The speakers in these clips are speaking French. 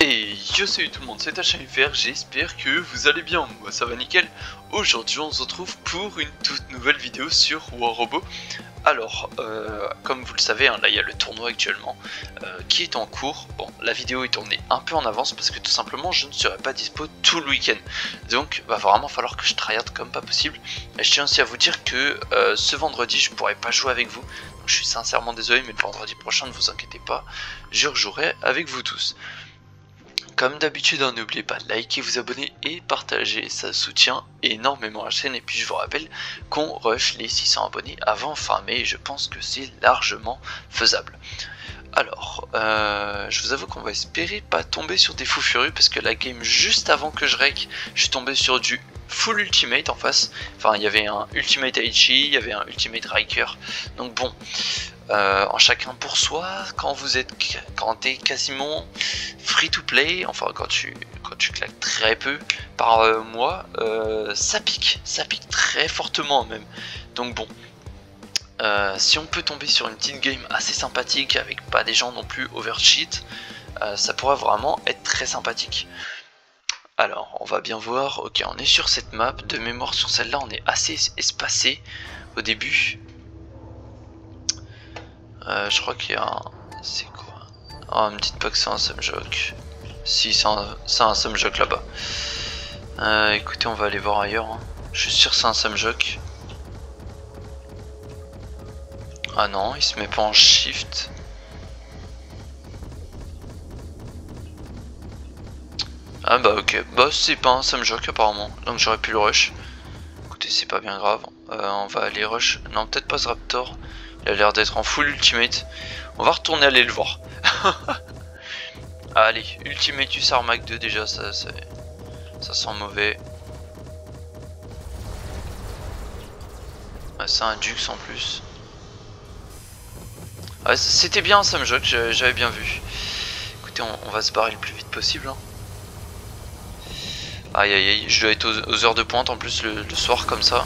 Et yo, salut tout le monde, c'est HMFR, j'espère que vous allez bien, moi ça va nickel. Aujourd'hui on se retrouve pour une toute nouvelle vidéo sur War Robot. Alors, comme vous le savez, hein, là il y a le tournoi actuellement qui est en cours. Bon, la vidéo est tournée un peu en avance parce que tout simplement je ne serai pas dispo tout le week-end. Donc va vraiment falloir que je tryhard comme pas possible. Et je tiens aussi à vous dire que ce vendredi je pourrai pas jouer avec vous. Donc, je suis sincèrement désolé, mais le vendredi prochain ne vous inquiétez pas, je rejouerai avec vous tous. Comme d'habitude, n'oubliez pas de liker, vous abonner et partager, ça soutient énormément la chaîne. Et puis je vous rappelle qu'on rush les 600 abonnés avant fin mai et je pense que c'est largement faisable. Alors, je vous avoue qu'on va espérer pas tomber sur des fous furieux parce que la game juste avant que je rec, je suis tombé sur du full ultimate en face. Enfin, il y avait un ultimate Aichi, il y avait un ultimate Riker. Donc bon, en chacun pour soi, quand t'es quasiment free to play, enfin quand tu claques très peu par mois, ça pique très fortement même. Donc bon, si on peut tomber sur une petite game assez sympathique avec pas des gens non plus overcheat, ça pourrait vraiment être très sympathique. Alors on va bien voir. Ok, on est sur cette map, de mémoire sur celle-là on est assez espacé au début. Je crois qu'il y a un... C'est quoi? Ah, me dites pas que c'est un Sumjock. Si, c'est un Sumjock là-bas. Écoutez, on va aller voir ailleurs. Hein. Je suis sûr que c'est un Sumjock. Ah non, il se met pas en shift. Ah bah ok, bah c'est pas un Sumjock apparemment. Donc j'aurais pu le rush. Écoutez, c'est pas bien grave. On va aller rush. Non, peut-être pas ce Raptor. Il a l'air d'être en full ultimate. On va retourner aller le voir. Allez, ultimate Hussar Mach 2 déjà, ça sent mauvais. Ouais, c'est un Dux en plus. Ouais, c'était bien un Sumjock, j'avais bien vu. Écoutez, on va se barrer le plus vite possible. Hein. Aïe aïe aïe, je dois être aux heures de pointe en plus le soir comme ça.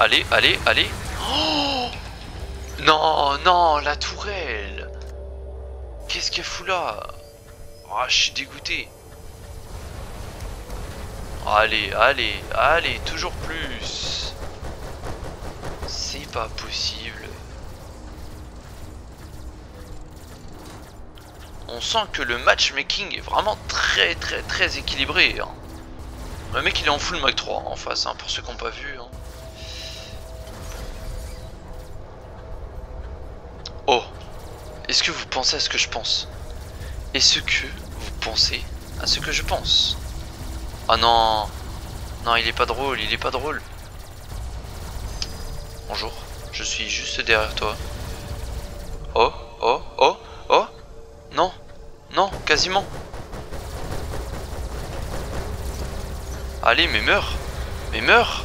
Allez, allez, allez. Oh non, non, la tourelle. Qu'est-ce qu'elle fout là? Oh, je suis dégoûté. Allez, allez, allez, toujours plus. C'est pas possible. On sent que le matchmaking est vraiment très équilibré. Hein. Le mec il est en full Mach 3 en face, hein, pour ceux qui n'ont pas vu. Hein. Oh, est-ce que vous pensez à ce que je pense? Est-ce que vous pensez à ce que je pense? Ah non, non, il est pas drôle, il est pas drôle. Bonjour, je suis juste derrière toi. Oh, oh, oh, oh. Non, non, quasiment. Allez, mais meurs, mais meurs.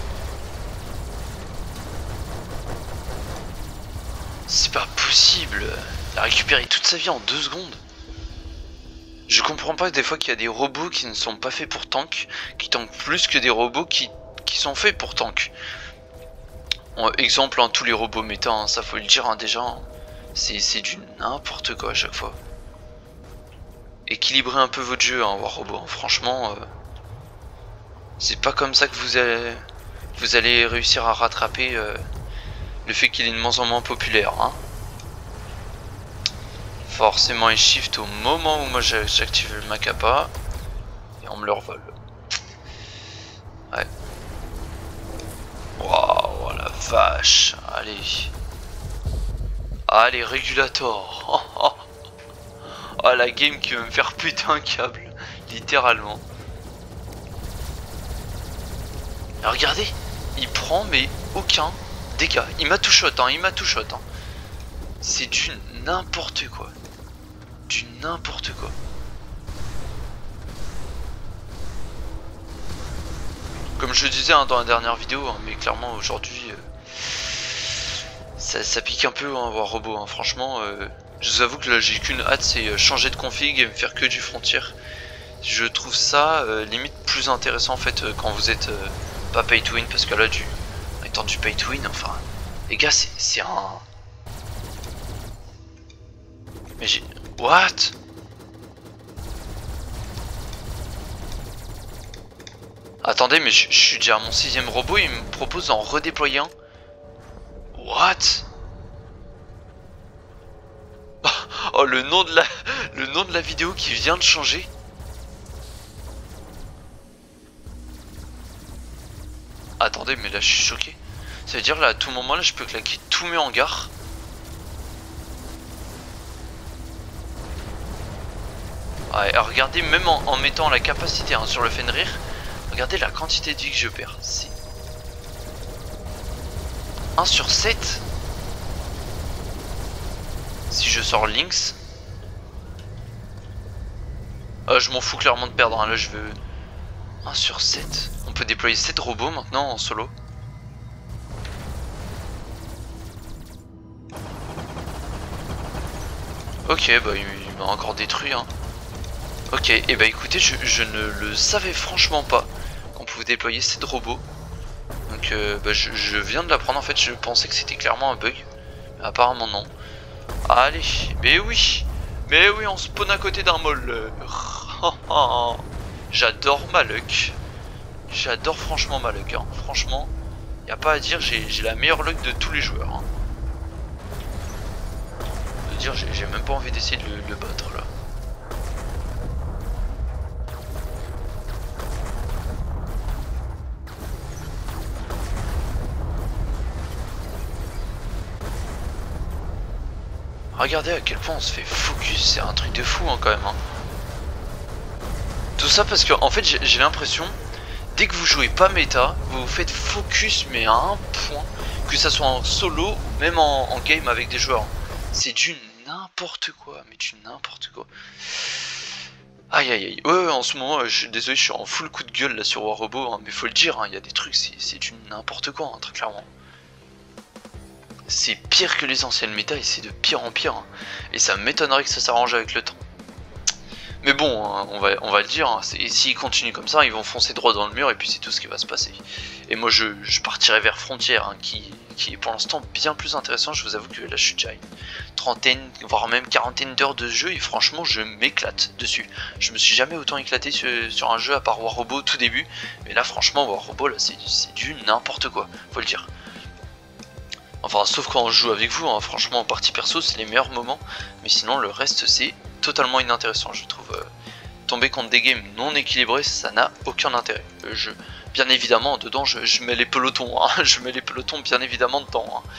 C'est pas possible. Il a récupéré toute sa vie en 2 secondes. Je comprends pas des fois qu'il y a des robots qui ne sont pas faits pour tank, qui tankent plus que des robots qui sont faits pour tank. Exemple, hein, tous les robots méta, hein, ça faut le dire hein, déjà. Hein, c'est du n'importe quoi à chaque fois. Équilibrez un peu votre jeu, hein, War Robot. Hein, franchement, c'est pas comme ça que vous allez réussir à rattraper le fait qu'il est de moins en moins populaire. Hein. Forcément il shift au moment où moi j'active le Macapa et on me le revole. Ouais. Waouh, la vache. Allez. Allez, Régulator. Oh, oh. Oh, la game qui veut me faire péter un câble. Littéralement. Alors, regardez. Il prend mais aucun dégât. Il m'a tout shot, hein. Il m'a tout shot. Hein. C'est du n'importe quoi. Du n'importe quoi. Comme je le disais hein, dans la dernière vidéo, hein, mais clairement aujourd'hui ça pique un peu hein, War Robot. Hein, franchement, je vous avoue que là j'ai qu'une hâte, c'est changer de config et me faire que du frontière. Je trouve ça limite plus intéressant en fait quand vous êtes pas pay to win, parce que là étant du pay to win, enfin les gars c'est un... Mais j'ai... What? Attendez, mais je suis déjà à mon 6ème robot, il me propose d'en redéployer un. What? Oh, le nom de la vidéo qui vient de changer. Attendez, mais là je suis choqué. Ça veut dire là à tout moment là je peux claquer tous mes hangars. Ouais, regardez, même en mettant la capacité hein, sur le Fenrir, regardez la quantité de vie que je perds. C'est 1 sur 7. Si je sors Lynx, je m'en fous clairement de perdre hein. Là je veux 1 sur 7. On peut déployer 7 robots maintenant en solo. Ok, bah il m'a encore détruit hein. Ok, et bah écoutez, je ne le savais franchement pas qu'on pouvait déployer 7 robots. Donc bah, je viens de l'apprendre en fait, je pensais que c'était clairement un bug. Mais apparemment non. Allez, mais oui, on spawn à côté d'un mol. J'adore ma luck. J'adore franchement ma luck hein. Franchement, y a pas à dire, j'ai la meilleure luck de tous les joueurs hein. De dire, j'ai même pas envie d'essayer de le battre là. Regardez à quel point on se fait focus, c'est un truc de fou hein, quand même hein. Tout ça parce que en fait j'ai l'impression, dès que vous jouez pas méta, vous vous faites focus mais à un point, que ça soit en solo ou même en game avec des joueurs. C'est du n'importe quoi, mais du n'importe quoi. Aïe aïe aïe, ouais en ce moment, je suis désolé, je suis en full coup de gueule là sur War Robot, hein, mais faut le dire, il y a des trucs, c'est du n'importe quoi, hein, très clairement. C'est pire que les anciennes méta et c'est de pire en pire. Hein. Et ça m'étonnerait que ça s'arrange avec le temps. Mais bon, hein, on va le dire, hein, s'ils continuent comme ça, ils vont foncer droit dans le mur et puis c'est tout ce qui va se passer. Et moi je partirai vers Frontière, hein, qui est pour l'instant bien plus intéressant. Je vous avoue que là je suis déjà à une trentaine, voire même quarantaine d'heures de jeu et franchement je m'éclate dessus. Je me suis jamais autant éclaté sur un jeu à part War Robot au tout début. Mais là franchement War Robot là c'est du n'importe quoi, faut le dire. Enfin, sauf quand on joue avec vous, hein. Franchement en partie perso c'est les meilleurs moments, mais sinon le reste c'est totalement inintéressant je trouve. Tomber contre des games non équilibrés, ça n'a aucun intérêt. Bien évidemment dedans je mets les pelotons, hein. Je mets les pelotons bien évidemment dedans. Hein.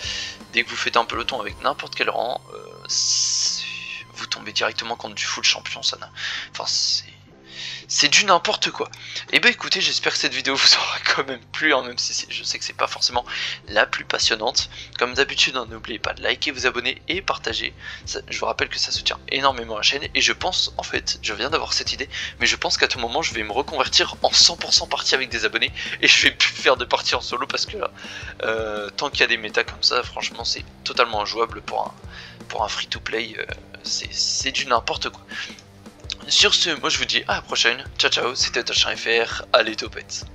Dès que vous faites un peloton avec n'importe quel rang, vous tombez directement contre du full champion, ça n'a... Enfin c'est du n'importe quoi. Et bah écoutez, j'espère que cette vidéo vous aura quand même plu, hein, même si je sais que c'est pas forcément la plus passionnante. Comme d'habitude, hein, n'oubliez pas de liker, vous abonner et partager. Ça, je vous rappelle que ça soutient énormément la chaîne. Et je pense, en fait, je viens d'avoir cette idée, mais je pense qu'à tout moment, je vais me reconvertir en 100% partie avec des abonnés. Et je vais plus faire de partie en solo parce que là, tant qu'il y a des méta comme ça, franchement, c'est totalement injouable pour un free-to-play. C'est du n'importe quoi. Sur ce, moi je vous dis à la prochaine, ciao ciao, c'était Tachin FR, allez topette.